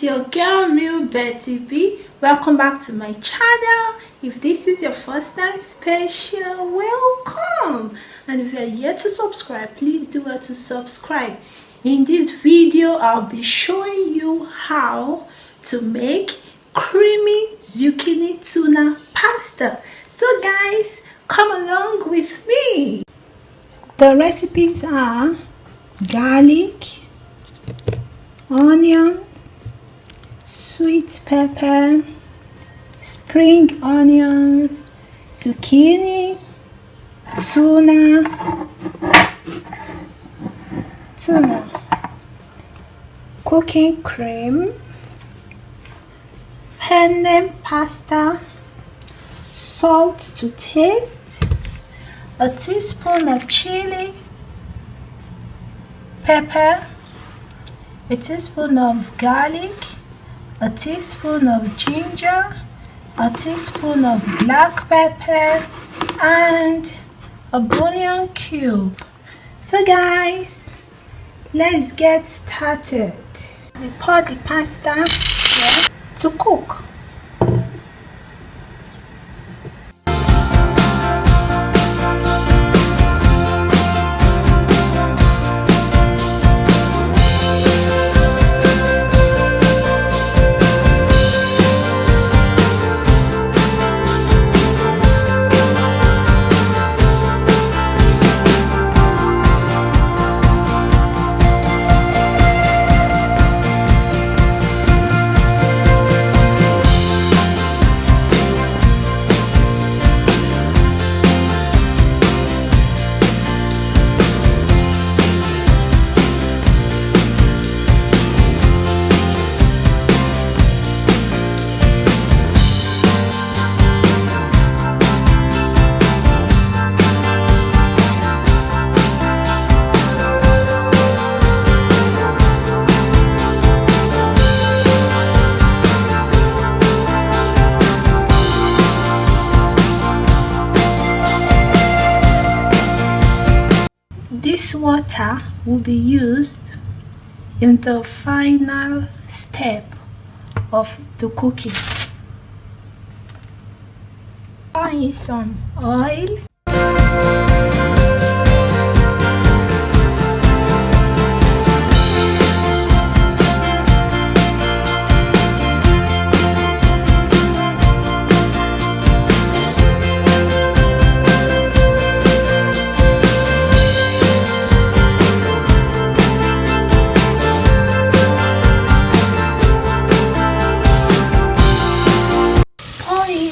your girl Real Betty B. Welcome back to my channel. If this is your first time, special welcome. And if you are yet to subscribe, please do well to subscribe. In this video, I'll be showing you how to make creamy zucchini tuna pasta. So guys, come along with me. The recipes are garlic, onion, sweet pepper, spring onions, zucchini, tuna, cooking cream, penne pasta, salt to taste, a teaspoon of chili pepper, a teaspoon of garlic, a teaspoon of ginger, a teaspoon of black pepper, and a bouillon cube. So guys, let's get started. We pour the pasta here to cook. This water will be used in the final step of the cooking. Pour in some oil.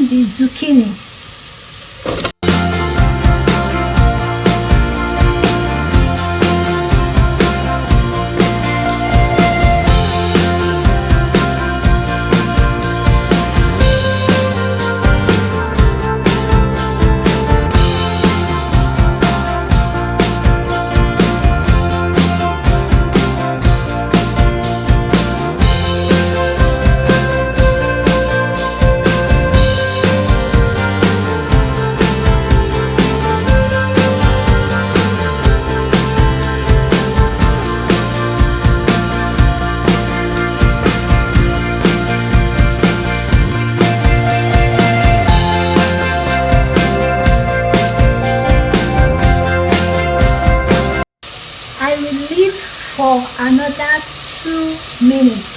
The zucchini. I will leave for another 2 minutes.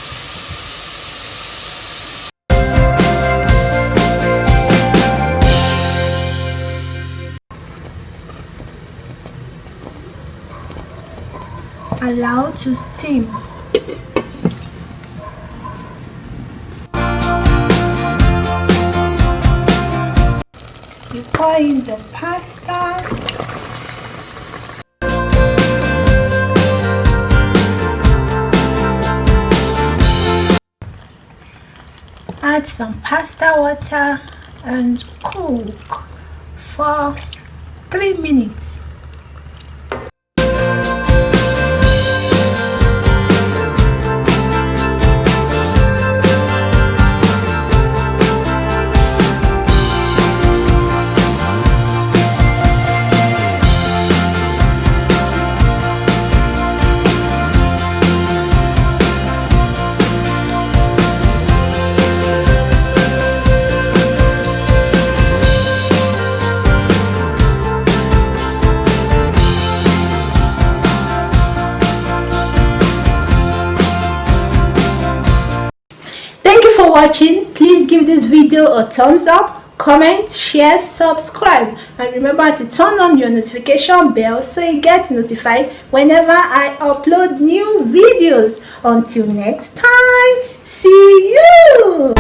Allow to steam. You pour in the pasta. Add some pasta water and cook for 3 minutes. Please give this video a thumbs up, comment, share, subscribe, and remember to turn on your notification bell so you get notified whenever I upload new videos. Until next time, see you.